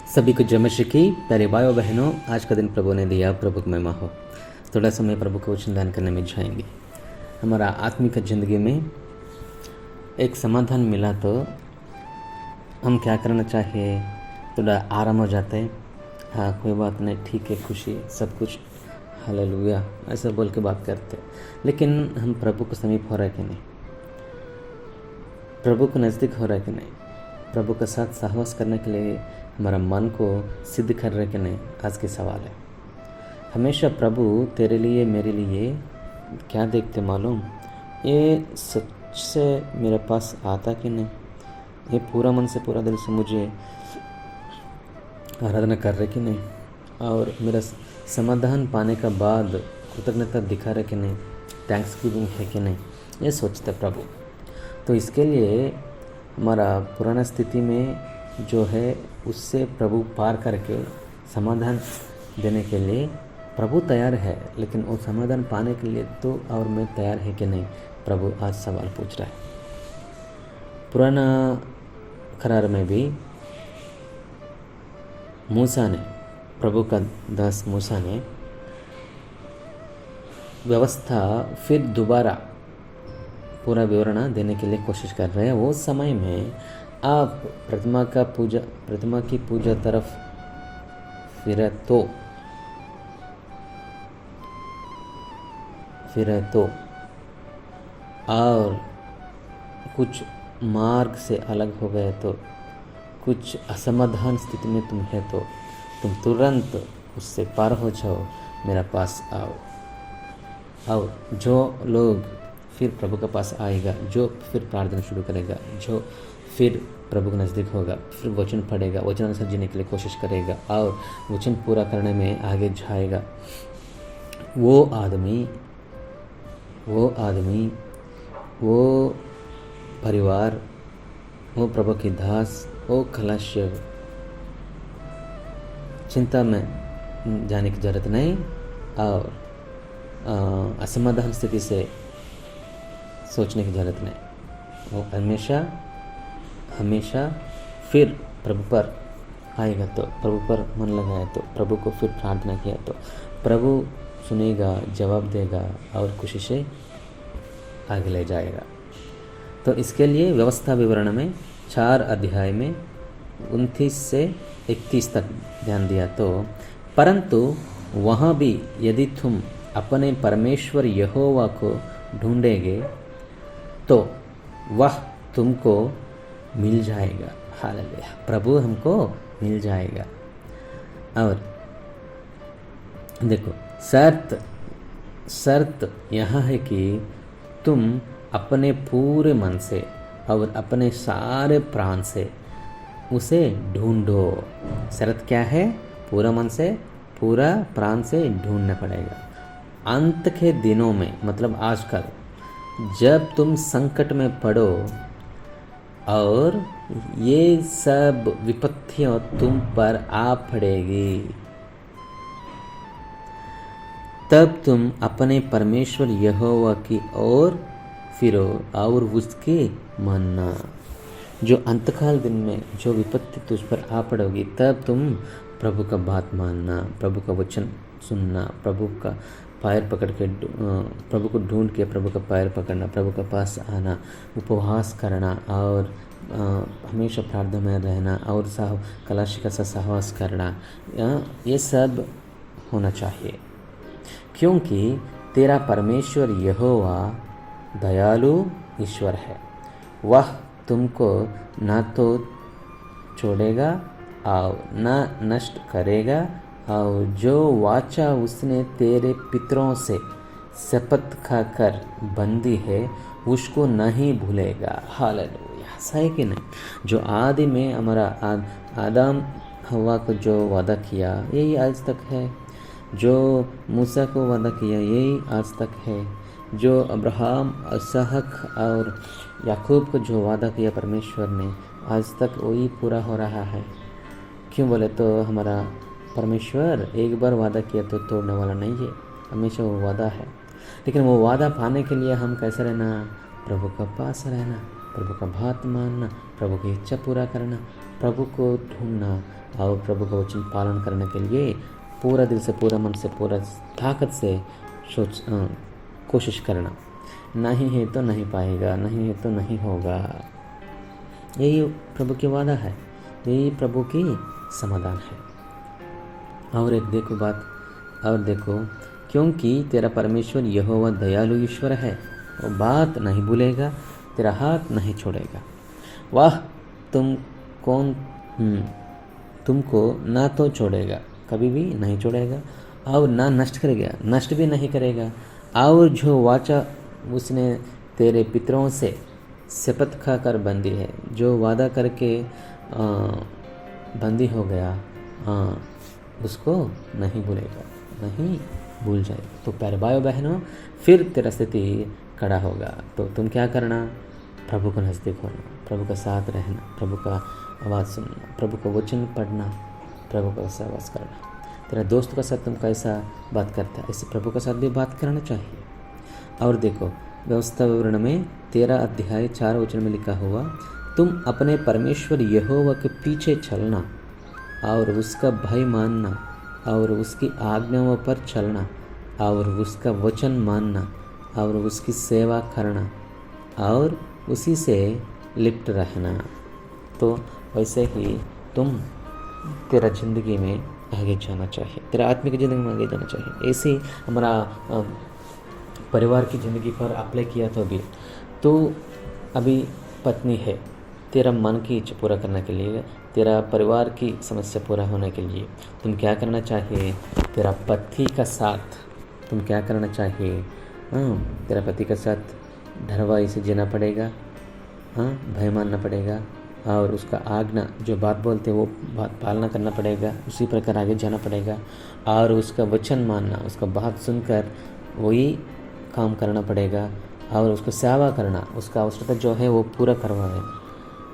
सभी को जय मसीह की प्यारे भाइयों बहनों, आज का दिन प्रभु ने दिया, प्रभु की महिमा हो। थोड़ा समय प्रभु को वचन दान करने में जाएंगे। हमारा आत्मिक ज़िंदगी में एक समाधान मिला तो हम क्या करना चाहिए, थोड़ा आराम हो जाता है। हाँ, कोई बात नहीं, ठीक है, खुशी सब कुछ, हालेलुया ऐसा बोल के बात करते हैं। लेकिन हम प्रभु को समीप हो रहे कि नहीं, प्रभु को नज़दीक हो रहा है कि नहीं, प्रभु के साथ सहवास करने के लिए हमारा मन को सिद्ध कर रहे कि नहीं, आज की सवाल है। हमेशा प्रभु तेरे लिए मेरे लिए क्या देखते मालूम, ये सच से मेरे पास आता कि नहीं, ये पूरा मन से पूरा दिल से मुझे आराधना कर रहे कि नहीं, और मेरा समाधान पाने का बाद कृतज्ञता दिखा रहे कि नहीं, थैंक्स गिविंग है कि नहीं, ये सोचते प्रभु। तो इसके लिए हमारा पुराना स्थिति में जो है उससे प्रभु पार करके समाधान देने के लिए प्रभु तैयार है। लेकिन वो समाधान पाने के लिए तो और मैं तैयार है कि नहीं, प्रभु आज सवाल पूछ रहा है। पुराना करार में भी मूसा ने, प्रभु का दास मूसा ने व्यवस्था फिर दोबारा पूरा विवरण देने के लिए कोशिश कर रहे हैं। वो समय में आप प्रतिमा की पूजा तरफ फिरे तो और कुछ मार्ग से अलग हो गए तो, कुछ असमाधान स्थिति में तुम है तो तुम तुरंत उससे पार हो जाओ, मेरा पास आओ। और जो लोग फिर प्रभु के पास आएगा, जो फिर प्रार्थना शुरू करेगा, जो फिर प्रभु के नज़दीक होगा, फिर वचन पढ़ेगा, वचन अनुसार जीने के लिए कोशिश करेगा और वचन पूरा करने में आगे जाएगा, वो आदमी, वो परिवार, वो प्रभु की दास, वो खलास्य, चिंता में जाने की जरूरत नहीं और असमाधान स्थिति से सोचने की जरूरत नहीं। वो हमेशा फिर प्रभु पर आएगा तो, प्रभु पर मन लगाया तो, प्रभु को फिर प्रार्थना किया तो प्रभु सुनेगा, जवाब देगा और खुशी से आगे ले जाएगा। तो इसके लिए व्यवस्था विवरण में 4 अध्याय में 29 से 31 तक ध्यान दिया तो, परंतु वहाँ भी यदि तुम अपने परमेश्वर यहोवा को ढूंढेंगे तो वह तुमको मिल जाएगा। हालेलुया, प्रभु हमको मिल जाएगा। और देखो, शर्त यहाँ है कि तुम अपने पूरे मन से और अपने सारे प्राण से उसे ढूंढो। शर्त क्या है? पूरा मन से, पूरा प्राण से ढूंढना पड़ेगा। अंत के दिनों में, मतलब आजकल जब तुम संकट में पड़ो और ये सब विपत्तियां तुम पर आ पड़ेगी, तब तुम अपने परमेश्वर यहोवा की ओर फिरो और उसके मानना। जो अंतकाल दिन में जो विपत्ति तुझ पर आ पड़ोगी, तब तुम प्रभु का बात मानना, प्रभु का वचन सुनना, प्रभु का पैर पकड़ के, प्रभु को ढूंढ के प्रभु का पैर पकड़ना, प्रभु के पास आना, उपवास करना और हमेशा प्रार्थना में रहना और कलाशी का सहवास करना, ये सब होना चाहिए। क्योंकि तेरा परमेश्वर यहोवा दयालु ईश्वर है, वह तुमको ना तो छोड़ेगा और ना नष्ट करेगा, और जो वाचा उसने तेरे पितरों से शपथ खाकर बंदी है उसको नहीं भूलेगा। हालेलुया, सही कि नहीं? जो आदि में हमारा आदम हवा को जो वादा किया यही आज तक है, जो मूसा को वादा किया यही आज तक है, जो अब्राहम, इसहाक और याकूब को जो वादा किया परमेश्वर ने, आज तक वही पूरा हो रहा है। क्यों बोले तो हमारा परमेश्वर एक बार वादा किया तो तोड़ने वाला नहीं है, हमेशा वो वादा है। लेकिन वो वादा पाने के लिए हम कैसे रहना? प्रभु का पास रहना, प्रभु का बात मानना, प्रभु की इच्छा पूरा करना, प्रभु को ढूंढना और प्रभु का वचन पालन करने के लिए पूरा दिल से, पूरा मन से, पूरा ताकत से कोशिश करना। नहीं है तो नहीं पाएगा, नहीं है तो नहीं होगा। यही प्रभु की वादा है, यही प्रभु की समाधान है। और एक देखो बात, और देखो, क्योंकि तेरा परमेश्वर यहोवा दयालु ईश्वर है, वो बात नहीं भूलेगा, तेरा हाथ नहीं छोड़ेगा। वाह, तुमको ना तो छोड़ेगा, कभी भी नहीं छोड़ेगा, और ना नष्ट भी नहीं करेगा। और जो वाचा उसने तेरे पितरों से शपथ खाकर बंदी है, जो वादा करके बंदी हो गया, उसको नहीं भूलेगा, नहीं भूल जाए। तो प्यारे भाइयों बहनों, फिर तेरा स्थिति खड़ा होगा। तो तुम क्या करना? प्रभु को नज़दीक होना, प्रभु का साथ रहना, प्रभु का आवाज़ सुनना, प्रभु का वचन पढ़ना, प्रभु का सहवास करना। तेरा दोस्त का साथ तुम कैसा बात करता है, ऐसे प्रभु के साथ भी बात करना चाहिए। और देखो, व्यवस्था विवरण में 13 अध्याय 4 वचन में लिखा हुआ, तुम अपने परमेश्वर यहोवा के पीछे चलना और उसका भय मानना और उसकी आज्ञाओं पर चलना और उसका वचन मानना और उसकी सेवा करना और उसी से लिप्त रहना। तो वैसे ही तुम तेरा ज़िंदगी में आगे जाना चाहिए, तेरा आत्मिक ज़िंदगी में आगे जाना चाहिए। ऐसे ही हमारा परिवार की ज़िंदगी पर अप्लाई किया तो अभी पत्नी है, तेरा मन की इच्छा पूरा करने के लिए, तेरा परिवार की समस्या पूरा होने के लिए तुम क्या करना चाहिए? तेरा पति का साथ तुम क्या करना चाहिए? तेरा पति का साथ ढरवाई से जीना पड़ेगा, भय मानना पड़ेगा और उसका आज्ञा जो बात बोलते वो बात पालना करना पड़ेगा, उसी प्रकार आगे जाना पड़ेगा। और उसका वचन मानना, उसका बात सुनकर वही काम करना पड़ेगा और उसको सेवा करना, उसका आवश्यकता जो है वो पूरा करवाए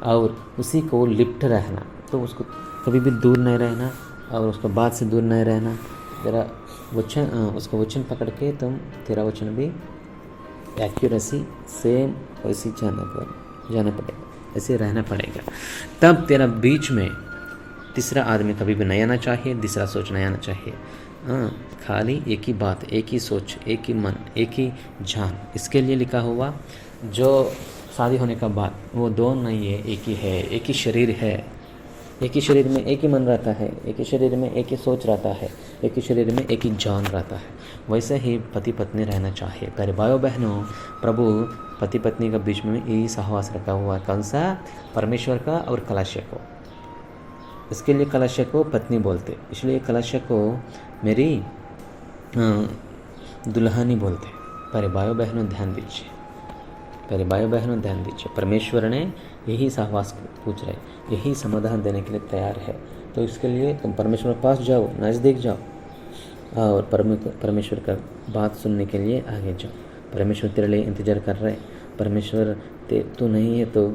और उसी को लिप्ट रहना। तो उसको कभी भी दूर नहीं रहना और उसका बात से दूर नहीं रहना। तेरा वचन, उसका वचन पकड़ के तेरा वचन भी एक्यूरेसी सेम वैसी जाना पड़ेगा, ऐसे रहना पड़ेगा। तब तेरा बीच में तीसरा आदमी कभी भी नहीं आना चाहिए, तीसरा सोच नहीं आना चाहिए। खाली एक ही बात, एक ही सोच, एक ही मन, एक ही जान। इसके लिए लिखा हुआ, जो शादी होने का बाद वो दो नहीं है, एक ही है, एक ही शरीर है, एक ही शरीर में एक ही मन रहता है, एक ही शरीर में एक ही सोच रहता है, एक ही शरीर में एक ही जान रहता है। वैसे ही पति पत्नी रहना चाहिए। प्यारे भाइयों बहनों, प्रभु पति पत्नी का बीच में यही सहवास रखा हुआ है। कौन सा? परमेश्वर का और कलश को। इसके लिए कलश को पत्नी बोलते, इसलिए कलश को मेरी दुल्हनी बोलते। प्यारे भाइयों बहनों ध्यान दीजिए, प्यारे भाइयों बहनों ध्यान दीजिए। परमेश्वर ने यही सहवास पूछ रहे, यही समाधान देने के लिए तैयार है। तो इसके लिए तुम परमेश्वर के पास जाओ, नज़दीक जाओ और परमेश्वर का बात सुनने के लिए आगे जाओ। परमेश्वर तेरे लिए इंतज़ार कर रहे। परमेश्वर तू नहीं है तो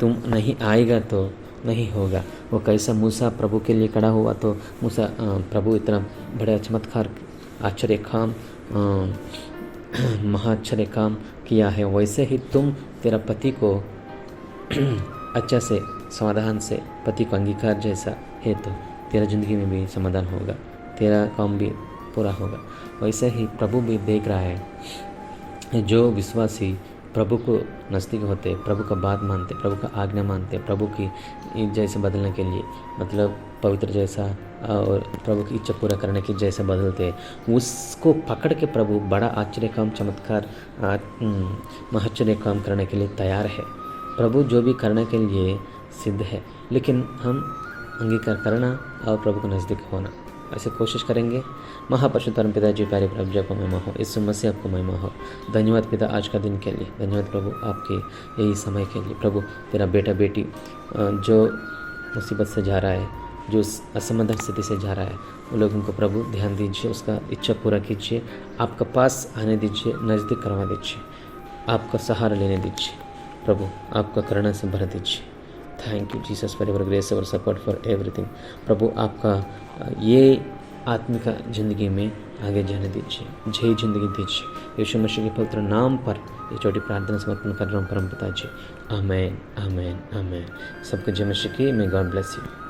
तुम नहीं आएगा तो नहीं होगा। वो कैसा मूसा प्रभु के लिए खड़ा हुआ, तो मूसा प्रभु इतना बड़ा चमत्कार आश्चर्य काम महाआश्चर्य काम किया है। वैसे ही तुम तेरा पति को अच्छा से समाधान से पति को अंगीकार जैसा है तो तेरा ज़िंदगी में भी समाधान होगा, तेरा काम भी पूरा होगा। वैसे ही प्रभु भी देख रहा है, जो विश्वासी प्रभु को नज़दीक होते, प्रभु का बात मानते, प्रभु का आज्ञा मानते, प्रभु की जैसे बदलने के लिए, मतलब पवित्र जैसा और प्रभु की इच्छा पूरा करने की जैसे बदलते, उसको पकड़ के प्रभु बड़ा आश्चर्य काम चमत्कार महाश्चर्य काम करने के लिए तैयार है। प्रभु जो भी करने के लिए सिद्ध है, लेकिन हम अंगीकार करना और प्रभु को नज़दीक होना, ऐसे कोशिश करेंगे। महापरिशुद्ध परम पिता जी, प्यारे प्रभु जी को महिमा हो, इस मसीह आपको महिमा हो। धन्यवाद पिता आज का दिन के लिए, धन्यवाद प्रभु आपके यही समय के लिए। प्रभु तेरा बेटा बेटी जो मुसीबत से जा रहा है, जो असमाधान स्थिति से जा रहा है, उन लोगों को प्रभु ध्यान दीजिए, उसका इच्छा पूरा कीजिए, आपका पास आने दीजिए, नज़दीक करवा दीजिए, आपका सहारा लेने दीजिए प्रभु, आपका करुणा से भर दीजिए। Thank you Jesus for your grace और सपोर्ट फॉर एवरीथिंग। प्रभु आपका ये आत्मिक ज़िंदगी में आगे जाने दीजिए, जय ज़िंदगी दीजिए। यीशु मसीह के पवित्र नाम पर ये छोटी प्रार्थना समर्पण कर रहा हूँ परम पिता जी। आमीन, आमीन, आमीन। सबको जय मसीह की। May God bless you.